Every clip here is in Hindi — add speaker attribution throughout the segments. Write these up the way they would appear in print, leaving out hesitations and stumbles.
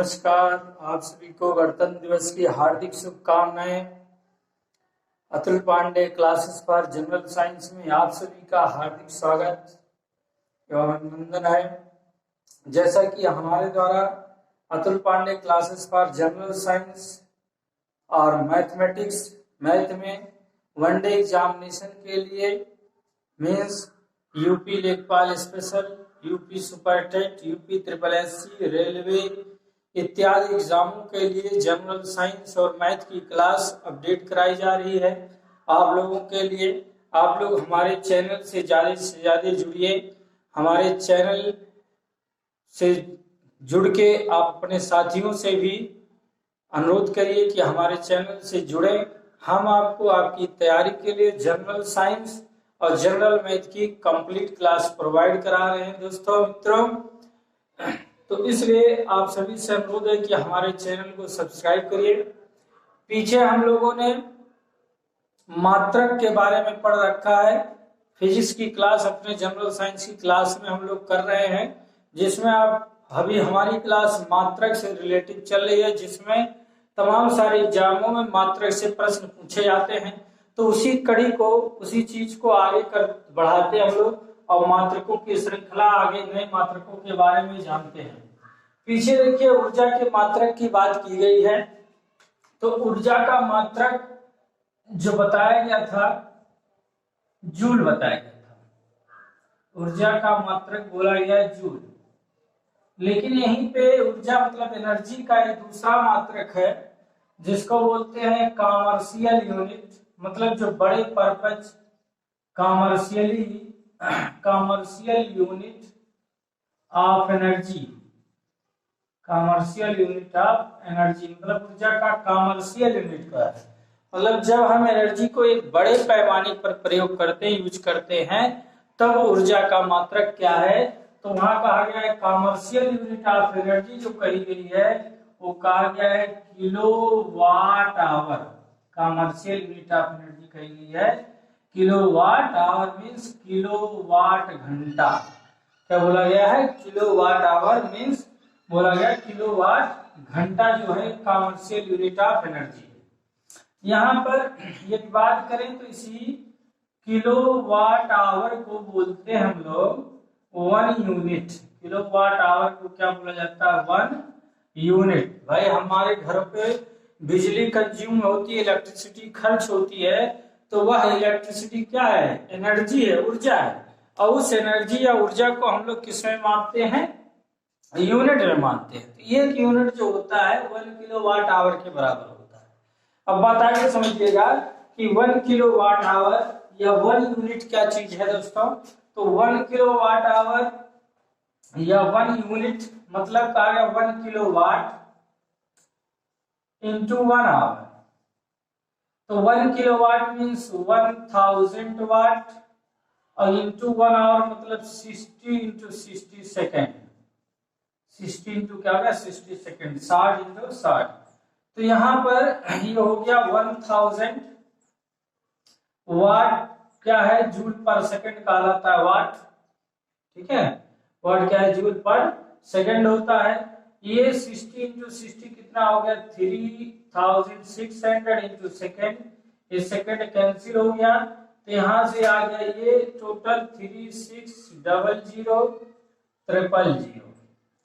Speaker 1: नमस्कार। आप सभी को गणतंत्र दिवस की हार्दिक शुभकामनाएं। Atul Pandey classes for general science में आप सभी का हार्दिक स्वागत एवं अभिनंदन है। जैसा कि हमारे द्वारा Atul Pandey classes for general science और मैथ में वनडे एग्जामिनेशन के लिए means UP Lekhpal special, UP super TET, UP triple SC, railway इत्यादि एग्जामों के लिए जनरल साइंस और मैथ की क्लास अपडेट कराई जा रही है आप लोगों के लिए। आप लोग हमारे चैनल से ज़्यादा जुड़िए। हमारे चैनल से जुड़ के आप अपने साथियों से भी अनुरोध करिए कि हमारे चैनल से जुड़े। हम आपको आपकी तैयारी के लिए जनरल साइंस और जनरल मैथ की कंप्लीट क्लास प्रोवाइड करा रहे हैं दोस्तों मित्रों। तो इसलिए आप सभी से अनुरोध है कि हमारे चैनल को सब्सक्राइब करिए। पीछे हम लोगों ने मात्रक के बारे में पढ़ रखा है। फिजिक्स की क्लास अपने जनरल साइंस की क्लास में हम लोग कर रहे हैं, जिसमें आप अभी हमारी क्लास मात्रक से रिलेटेड चल रही है, जिसमें तमाम सारे एग्जामों में मात्रक से प्रश्न पूछे जाते हैं। तो उसी कड़ी को, उसी चीज को आगे कर बढ़ाते हम लोग और मात्रकों की श्रृंखला आगे नए मात्रकों के बारे में जानते हैं। पीछे देखिए ऊर्जा के मात्रक की बात की गई है। तो ऊर्जा का मात्रक जो बताया गया था, जूल बताया गया था। ऊर्जा का मात्रक बोला गया जूल। लेकिन यहीं पे ऊर्जा मतलब एनर्जी का एक दूसरा मात्रक है जिसको बोलते हैं कॉमर्शियल यूनिट, मतलब जो बड़े purpose commercial unit of energy. Commercial unit of energy मतलब ऊर्जा का कॉमर्शियल यूनिट का है। मतलब जब हम एनर्जी को एक बड़े पैमाने पर प्रयोग करते हैं, यूज करते हैं, तब ऊर्जा का मात्रक क्या है। तो वहां कहा गया है कॉमर्शियल यूनिट ऑफ एनर्जी जो कही गई है वो कहा गया है kilowatt hour. Commercial unit of energy कही गई है किलोवाट आवर मीन्स किलोवाट घंटा। क्या बोला गया है? किलोवाट आवर मीन्स बोला गया किलोवाट घंटा जो है कॉमर्शियल यूनिट ऑफ एनर्जी। यहाँ पर यदि बात करें तो इसी किलोवाट आवर को बोलते हैं हम लोग वन यूनिट। किलोवाट आवर को क्या बोला जाता है? One unit. भाई हमारे घर पे बिजली कंज्यूम होती है, इलेक्ट्रिसिटी खर्च होती है, तो वह इलेक्ट्रिसिटी क्या है? एनर्जी है, ऊर्जा है। और उस एनर्जी या ऊर्जा को हम लोग किस में मापते हैं? यूनिट में मानते हैं। तो एक यूनिट जो होता है 1 किलोवाट आवर के बराबर होता है। अब बात आगे समझिएगा कि 1 किलोवाट आवर या 1 यूनिट क्या चीज है दोस्तों। तो 1 किलोवाट आवर या 1 यूनिट मतलब कहा गया 1 किलोवाट इंटू 1 आवर। तो 1 किलोवाट मीन्स 1000 वाट और इंटू 1 आवर मतलब 60 इंटू 60 सेकेंड। 60 इंटू क्या होगा? 60 सेकेंड। 60 इंटू 60। तो यहाँ पर ये हो गया 1000 वाट। क्या है? जूल पर सेकंड कहलाता है वाट। ठीक है, वाट क्या है? जूल पर सेकंड होता है। ये 60 इंटू 60 कितना हो गया? 3600 इंटू सेकेंड। ये सेकंड कैंसिल हो गया, तो यहां से आ गया ये टोटल 36000000।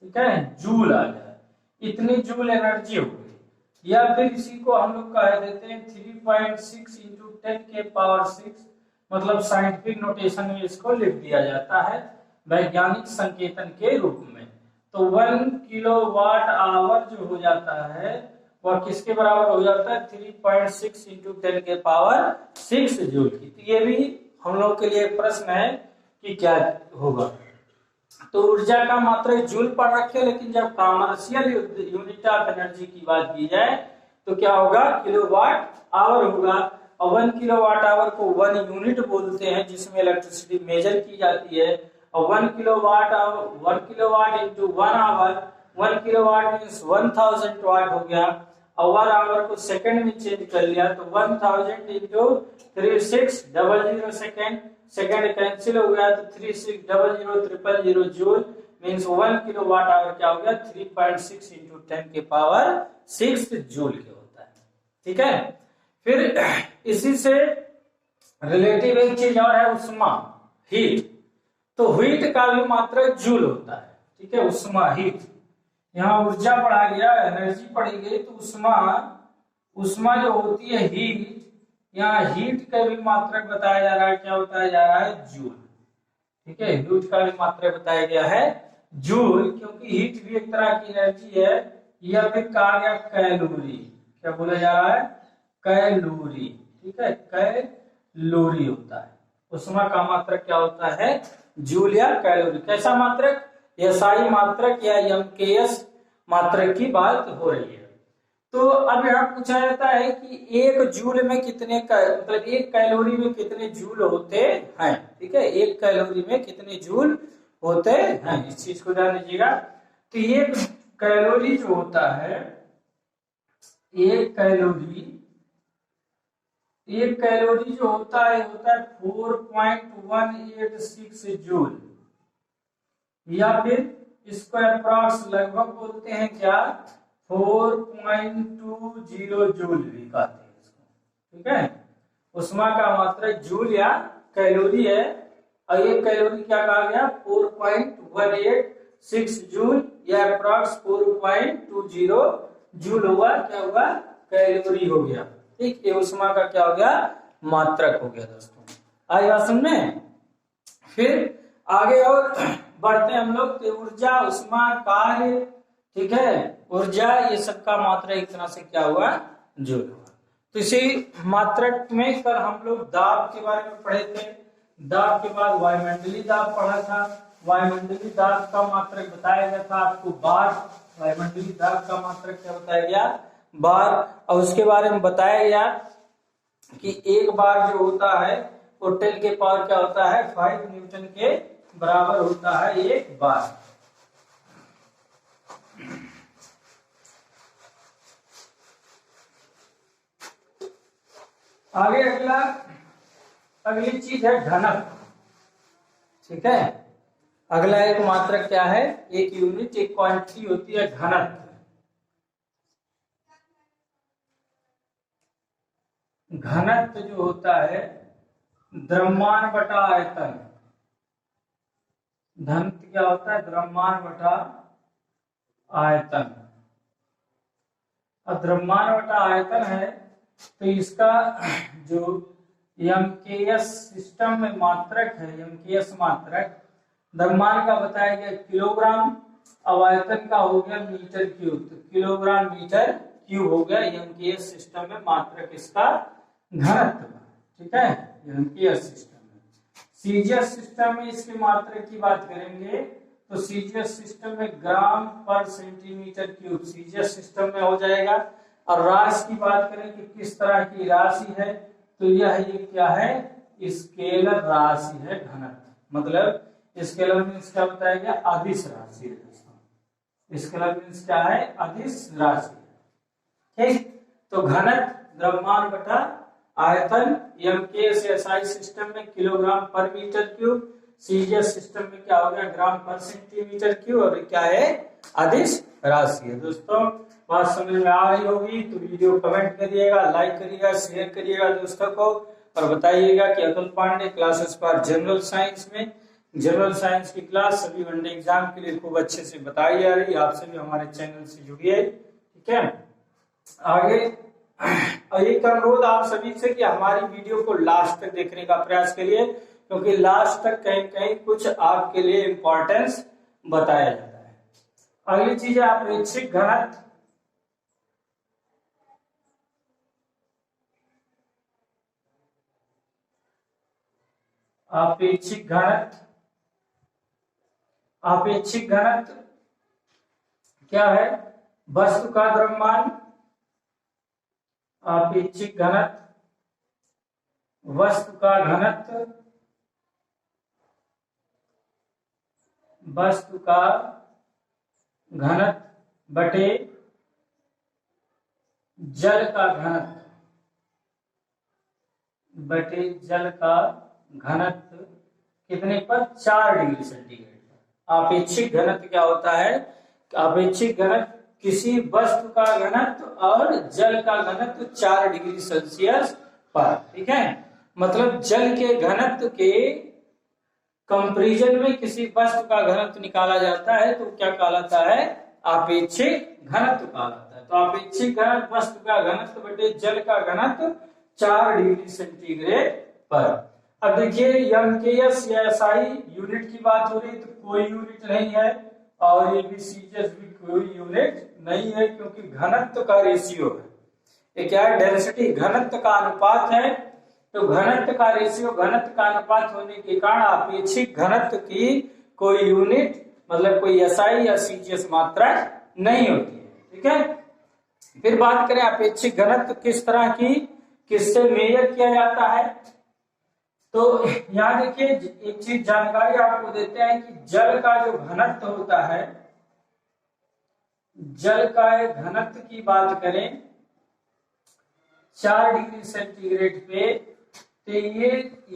Speaker 1: ठीक है, जूल आ गया। इतनी जूल एनर्जी हो गई। या फिर इसी को हम लोग कह देते हैं 3.6 इंटू 10 के पावर 6, मतलब साइंटिफिक नोटेशन में इसको लिख दिया जाता है वैज्ञानिक संकेतन के रूप में। तो 1 किलोवाट आवर जो हो जाता है वह किसके बराबर हो जाता है? 3.6 इंटू 10 के पावर 6 जूल की। तो ये भी हम लोग के लिए प्रश्न है कि क्या होगा। तो ऊर्जा का मात्रक जूल पर रखे, लेकिन जब कॉमर्शियल यूनिट ऑफ एनर्जी की बात की जाए तो क्या होगा? किलोवाट आवर होगा। और 1 किलोवाट आवर को 1 यूनिट बोलते हैं जिसमें इलेक्ट्रिसिटी मेजर की जाती है। और 1 kilowatt into 1 hour, 1 kilowatt means 1000 watt हो गया। और 1 आवर को सेकंड में चेंज कर लिया तो 1000 इंटू 3600 सेकंड। सेकंड कैंसिल हो गया तो 36000000 जूल मीन्स 1 किलोवाट आवर क्या हो गया 3.6 इंटू 10⁶ जूल के होता है। ठीक है, फिर इसी से रिलेटिव एक चीज और है उष्मा, हीट। तो हीट का भी मात्रक जूल होता है। ठीक है, उष्मा, हीट, यहाँ ऊर्जा पढ़ा गया, एनर्जी पढ़ी गई, तो उष्मा, उष्मा जो होती है हीट, यहाँ हीट का भी मात्रक बताया जा रहा है, क्या बताया जा रहा है, जूल। ठीक है, हीट का भी मात्रक बताया गया है जूल, क्योंकि हीट भी एक तरह की एनर्जी है, या फिर कहा गया कैलोरी, क्या बोला जा रहा है, कैलोरी। ठीक है, कैलोरी होता है। उष्मा का मात्रक क्या होता है, जूल या कैलोरी। कैसा मात्रक, एसआई मात्रक या एमकेएस मात्रक की बात हो रही है। तो अब यहाँ पूछा जाता है कि एक जूल में कितने मतलब एक कैलोरी में कितने जूल होते हैं। ठीक है, एक कैलोरी में कितने जूल होते हैं, इस चीज को ध्यान दीजिएगा। तो एक कैलोरी जो होता है, एक कैलोरी जो होता है 4.186 जूल, या फिर इसको अप्रॉक्स लगभग बोलते हैं क्या, 4.20 जूल भी कहते हैं इसको। ठीक है, उष्मा का मात्रक जूल या कैलोरी है, और ये कैलोरी क्या कहा गया 4.186 जूल या अप्रॉक्स 4.20 जूल होगा, क्या होगा, कैलोरी हो गया। ठीक, ये उष्मा का क्या हो गया, मात्रक हो गया दोस्तों। आई बात समझ में। फिर आगे और बढ़ते हैं हम लोग, ऊर्जा, उष्मा, कार्य, ठीक है, ऊर्जा, ये सबका मात्रक एक तरह से क्या हुआ, जूल हुआ। तो इसी मात्रक में कल हम लोग दाब के बारे में पढ़े थे, दाब के बाद वायुमंडलीय दाब पढ़ा था, वायुमंडलीय दाब का मात्रक बताया गया था आपको बार, वायुमंडलीय दाब का मात्रक क्या बताया गया, बार। और उसके बारे में बताया गया कि एक बार जो होता है वो 10 के पावर क्या होता है 5 न्यूटन के बराबर होता है एक बार। आगे अगली चीज है घनत्व। ठीक है, अगला एक मात्रक क्या है, एक यूनिट, एक क्वांटिटी होती है घनत्व। घनत्व जो होता है द्रव्यमान बटा आयतन, घनत्व क्या होता है, द्रव्यमान बटा आयतन। और द्रव्यमान बटा आयतन है, तो इसका जो एमकेएस सिस्टम में मात्रक है, एमकेएस मात्रक द्रव्यमान का बताया गया किलोग्राम, अब आयतन का हो गया मीटर क्यूब, तो किलोग्राम मीटर क्यूब हो गया एमकेएस सिस्टम में मात्रक इसका घनत्व। ठीक है, एमकेएस सिस्टम में। सीजीएस सिस्टम में इसके मात्रक की बात करेंगे तो सीजीएस सिस्टम में ग्राम पर सेंटीमीटर क्यूब सीजीएस सिस्टम में हो जाएगा। और राशि की बात करें कि किस तरह की राशि है, तो यह ये क्या है, स्केलर राशि है घनत्व। मतलब स्केलर मीन्स क्या बताया गया, अदिश राशि है। स्केलर मीन्स क्या है, अदिश राशि। ठीक, तो घनत्व द्रव्यमान बटा आयतन, एमकेएस एसआई सिस्टम में किलोग्राम पर मीटर क्यूब, सीजीएस सिस्टम में क्या हो गया ग्राम पर सेंटीमीटर क्यूब, और क्या है, अदिश राशि है। दोस्तों बात समझ में आ रही होगी तो वीडियो कमेंट करिएगा, लाइक करिएगा, शेयर करिएगा दोस्तों को, और बताइएगा कि अतुल पांडे क्लासेस पर जनरल साइंस में जनरल साइंस की क्लास सभी वनडे एग्जाम के लिए खूब अच्छे से बताई जा रही है। आप सभी हमारे चैनल से जुड़िए। ठीक है, आगे एक अनुरोध आप सभी से कि हमारी वीडियो को लास्ट तक देखने का प्रयास करिए, क्योंकि लास्ट तक कहीं कहीं कुछ आपके लिए इंपॉर्टेंस बताया जाता है। अगली चीज है अपेक्षिक घनत्व। अपेक्षिक घनत्व, अपेक्षिक घनत्व क्या है, वस्तु का द्रव्यमान, अपेक्षिक घनत्व वस्तु का घनत्व, वस्तु का घनत्व बटे जल का घनत्व, बटे जल का घनत्व कितने पर, 4 डिग्री सेंटीग्रेड पर। आपेक्षिक घनत्व क्या होता है? आपेक्षिक घनत्व किसी वस्तु का घनत्व और जल का घनत्व 4 डिग्री सेल्सियस पर, ठीक है। मतलब जल के घनत्व के कंपैरिजन में किसी वस्तु का घनत्व निकाला जाता है तो क्या कहलाता है? आपेक्षिक घनत्व कहलाता है। तो आपेक्षिक घनत्व वस्तु का घनत्व बटे जल का घनत्व 4 डिग्री सेंटीग्रेड पर। अब देखिए एमकेएस या एसआई यूनिट की बात हो रही, तो कोई यूनिट नहीं है, और एबीसीएस भी कोई यूनिट नहीं है, क्योंकि घनत्व का रेशियो है। ये क्या है? डेंसिटी, घनत्व का अनुपात है। तो घनत्व का रेशियो, घनत्व का अनुपात होने के कारण आपेक्षिक घनत्व की कोई यूनिट मतलब कोई एसआई या सीजीएस मात्रा नहीं होती है, ठीक है। फिर बात करें अपेक्षिक घनत्व किस तरह की, किससे मेजर किया जाता है, तो यहाँ देखिए एक चीज जानकारी आपको देते हैं कि जल का जो घनत्व होता है, जल का घनत्व की बात करें 4 डिग्री सेंटीग्रेड पे, तो ये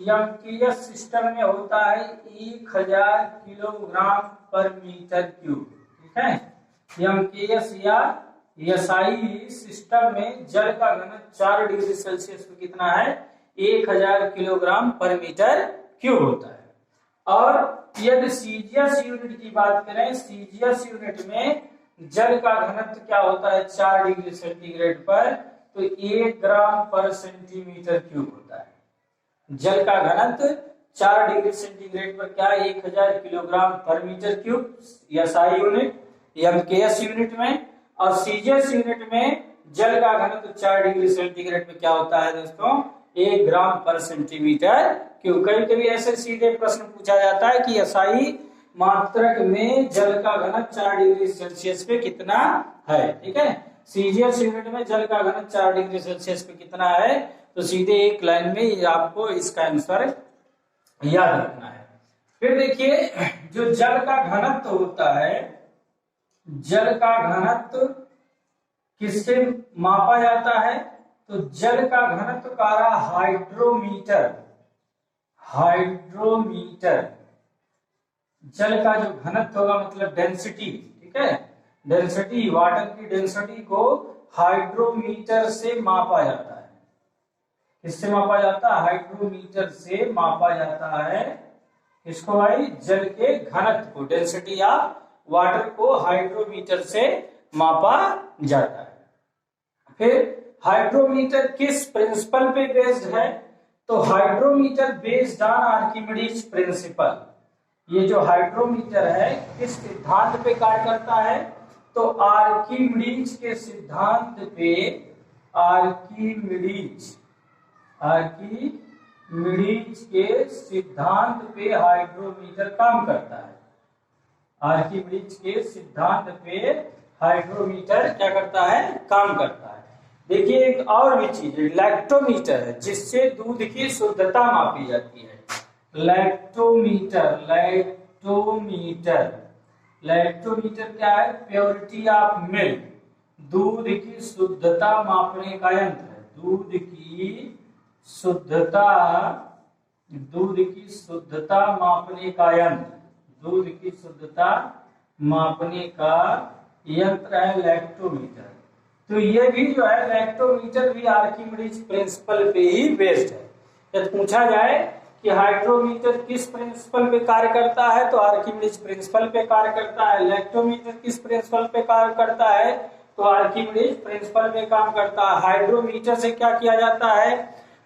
Speaker 1: एमकेएस सिस्टम में होता है 1000 किलोग्राम पर मीटर क्यूब, ठीक है। एमकेएस या एसआई सिस्टम में जल का घनत्व 4 डिग्री सेल्सियस पे कितना है? 1000 किलोग्राम पर मीटर क्यूब होता है। और यदि सीजीएस यूनिट की बात करें, सीजीएस यूनिट में जल का घनत्व क्या होता है 4 डिग्री सेंटीग्रेड पर, तो 1 ग्राम पर सेंटीमीटर क्यूब होता है। जल का घनत्व 4 डिग्री सेंटीग्रेड पर क्या है? 1000 किलोग्राम पर metre cube SI unit, MKS unit में। और सीजीएस यूनिट में जल का घनत्व 4 डिग्री सेंटीग्रेड पे क्या होता है दोस्तों? 1 ग्राम पर सेंटीमीटर क्यूब। कभी कभी ऐसे सीधे प्रश्न पूछा जाता है कि एसआई मात्रक में जल का घनत्व 4 डिग्री सेल्सियस पे कितना है, ठीक है। सीजीएस यूनिट में जल का घनत्व 4 डिग्री सेल्सियस पे कितना है, तो सीधे एक लाइन में आपको इसका आंसर याद रखना है। फिर देखिए जो जल का घनत्व होता है, जल का घनत्व किससे मापा जाता है? तो जल का घनत्व का हाइड्रोमीटर, हाइड्रोमीटर जल का जो घनत्व होगा मतलब डेंसिटी, ठीक है, डेंसिटी, वाटर की डेंसिटी को हाइड्रोमीटर से मापा जाता है। किससे मापा जाता है? हाइड्रोमीटर से मापा जाता है। इसको भाई जल के घनत्व को, डेंसिटी या वाटर को हाइड्रोमीटर से मापा जाता है। फिर हाइड्रोमीटर किस प्रिंसिपल पे बेस्ड है? तो hydrometer based on Archimedes principal. ये जो हाइड्रोमीटर है किस सिद्धांत पे कार्य करता है? तो आर्किमिडीज के सिद्धांत पे, आर्किमिडीज के सिद्धांत पे हाइड्रोमीटर काम करता है। आर्किमिडीज के सिद्धांत पे हाइड्रोमीटर क्या करता है? काम करता है। देखिए एक और भी चीज है, लैक्टोमीटर है, जिससे दूध की शुद्धता मापी जाती है। लैक्टोमीटर, लैक्टोमीटर क्या है? प्योरिटी ऑफ मिल्क, दूध की शुद्धता मापने का यंत्र है। दूध की शुद्धता मापने का यंत्र, दूध की शुद्धता मापने का यंत्र है लैक्टोमीटर। तो ये भी जो है लैक्टोमीटर भी आर्किमिडीज प्रिंसिपल पे ही बेस्ड है। यदि पूछा जाए कि हाइड्रोमीटर किस प्रिंसिपल पे कार्य करता है, तो आर्किमिडीज प्रिंसिपल पे कार्य करता है। लैक्टोमीटर किस प्रिंसिपल पे कार्य करता है, तो आर्किमिडीज प्रिंसिपल पे काम करता है। हाइड्रोमीटर से क्या किया जाता है?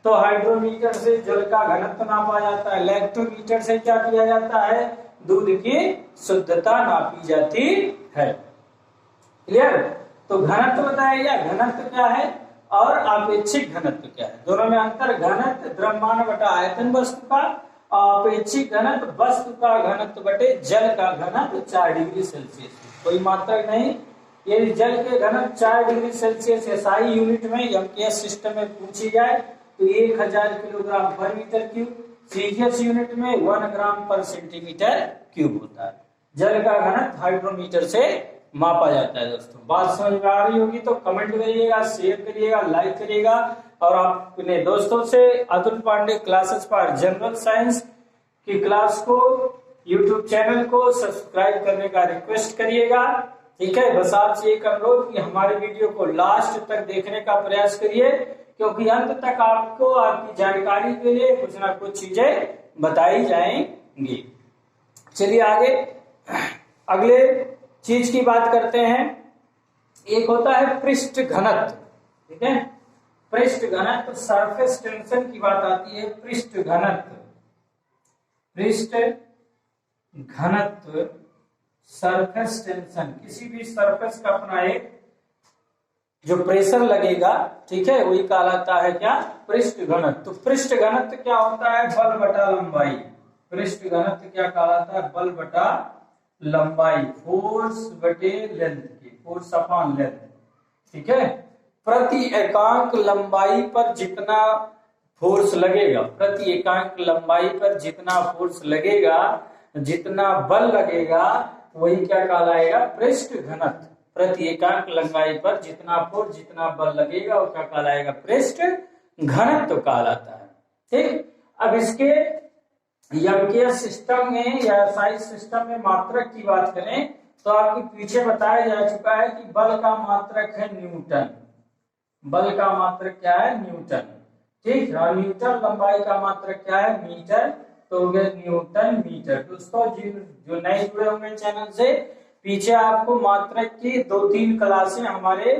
Speaker 1: तो हाइड्रोमीटर से जल का घनत्व नापा जाता है। लैक्टोमीटर से क्या किया जाता है? दूध की शुद्धता नापी जाती है। क्लियर? तो घनत्व बताया, घनत्व क्या है और आपेक्षिक घनत्व क्या है, दोनों में अंतर। घनत्व द्रव्यमान बटा आयतन वस्तु का, आपेक्षिक घनत्व वस्तु का घनत्व बटे जल का घनत्व 4 डिग्री सेल्सियस। कोई मात्रा नहीं। यदि जल के घनत्व 4 डिग्री सेल्सियस एसआई यूनिट में एमकेएस सिस्टम में पूछी जाए तो 1000 किलोग्राम पर मीटर क्यूब, सीजीएस यूनिट में 1 ग्राम पर सेंटीमीटर क्यूब होता है। जल का घनत्व हाइड्रोमीटर से मापा जाता है। दोस्तों बात समझ में आ रही होगी तो कमेंट करिएगा, शेयर करिएगा, लाइक करिएगा, और अपने दोस्तों से Atul Pandey classes for general science की क्लास को YouTube चैनल को सब्सक्राइब करने का रिक्वेस्ट करिएगा। ठीक है, बस आपसे एक अनुरोध कि हमारे वीडियो को लास्ट तक देखने का प्रयास करिए, क्योंकि अंत तक आपको आपकी जानकारी के लिए कुछ ना कुछ चीजें बताई जाएंगी। चलिए आगे अगले चीज की बात करते हैं। एक होता है पृष्ठ घनत्व। ठीक है, पृष्ठ घनत्व, सरफेस टेंशन की बात आती है। पृष्ठ घनत्व, पृष्ठ घनत्व, सरफेस टेंशन, किसी भी सरफेस का अपना एक जो प्रेशर लगेगा, ठीक है, वही कहलाता है क्या, पृष्ठ घनत्व। तो पृष्ठ घनत्व क्या होता है, बल बटा लंबाई। पृष्ठ घनत्व क्या कहलाता है, बल बटा लंबाई, फोर्स बटे लेंथ की, फोर्स अपॉन लेंथ। ठीक है, प्रति एकांक लंबाई पर जितना फोर्स लगेगा, प्रति एकांक लंबाई पर जितना फोर्स लगेगा, जितना बल लगेगा, वही क्या कहलाएगा, पृष्ठ घनत्व। प्रति एकांक लंबाई पर जितना फोर्स, जितना बल लगेगा, वो क्या कहलाएगा, पृष्ठ घनत्व कहलाता है। ठीक, अब इसके यमकीय सिस्टम में या साइज सिस्टम में मात्रक की बात करें तो आपके पीछे बताया जा चुका है कि बल का मात्रक है न्यूटन। बल का मात्रक क्या है, न्यूटन। ठीक, न्यूटन। लंबाई का मात्रक क्या है, मीटर, तो हो गया न्यूटन मीटर। दोस्तों जो नए जुड़े होंगे चैनल से, पीछे आपको मात्रक की 2-3 क्लासें हमारे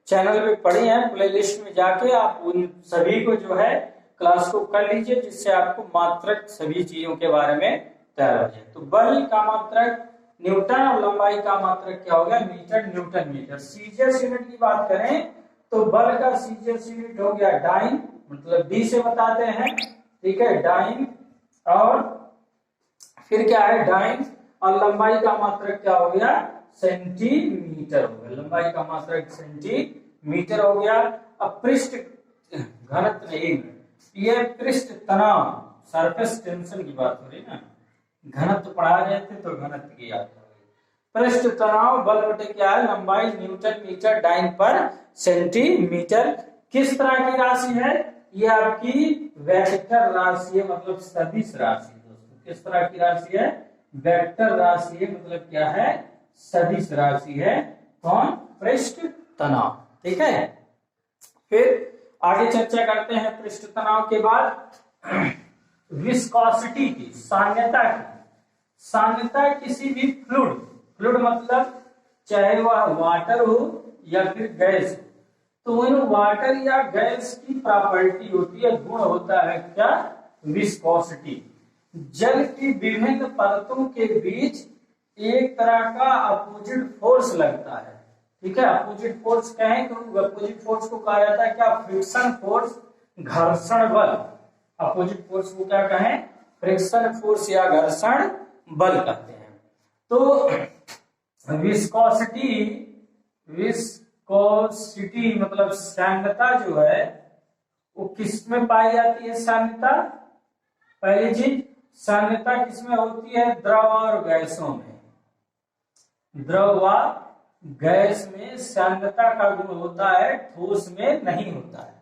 Speaker 1: चैनल पे पढ़ी हैं, प्लेलिस्ट में जाके आप उन सभी को जो है क्लास को कर लीजिए, जिससे आपको मात्रक सभी चीजों के बारे में तैयार हो जाए। तो बल का मात्रक न्यूटन और लंबाई का मात्रक क्या हो गया, metre, newton metre. CGS unit की बात करें तो बल का सीजीएस यूनिट हो गया डाइन, मतलब डी से बताते हैं। ठीक है, डाइन, और फिर क्या है, डाइन, और लंबाई का मात्रक क्या हो गया, सेंटीमीटर हो गया। लंबाई का मात्रक सेंटीमीटर हो गया। अब पृष्ठ घनत्व नहीं, ये पृष्ठ तनाव, सरफेस टेंशन की बात हो रही है ना, घनत्व पढ़ा रहे थे तो घनत्व की याद हो गई। पृष्ठ तनाव बल बटे क्या है, लंबाई, न्यूटन मीटर डाइन पर सेंटीमीटर। किस तरह की राशि है, ये आपकी वेक्टर राशि है, मतलब सदिश राशि। दोस्तों किस तरह की राशि है, वेक्टर राशि है, मतलब क्या है, सदिश राशि है। कौन, पृष्ठ तनाव। ठीक है, फिर आगे चर्चा करते हैं पृष्ठ तनाव के बाद विस्कोसिटी की, साम्यता की। साम्यता किसी भी फ्लूइड, फ्लूइड मतलब चाहे वह वाटर हो या फिर गैस हो, तो इन वाटर या गैस की प्रॉपर्टी होती है, गुण होता है क्या, विस्कोसिटी। जल की विभिन्न परतों के बीच एक तरह का अपोजिट फोर्स लगता है। ठीक है, अपोजिट फोर्स कहें तो अपोजिट फोर्स को कहा जाता है क्या, फ्रिक्शन फोर्स, घर्षण बल। अपोजिट फोर्स को क्या कहें, फ्रिक्शन फोर्स या घर्षण बल कहते हैं। तो विस्कोसिटी, विस्कोसिटी मतलब साम्यता जो है वो किस में पाई जाती है, साम्यता, पहली चीज साम्यता किसमें होती है, द्रव और गैसों में। द्रव व गैस में साम्यता का गुण होता है, ठोस में नहीं होता है।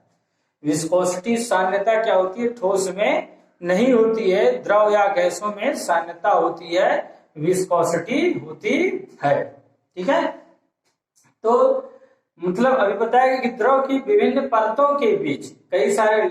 Speaker 1: विस्कोसिटी साम्यता क्या होती है, ठोस में नहीं होती है, द्रव या गैसों में साम्यता होती है, विस्कोसिटी होती है। ठीक है, तो मतलब अभी बताया कि द्रव की विभिन्न परतों के बीच कई सारे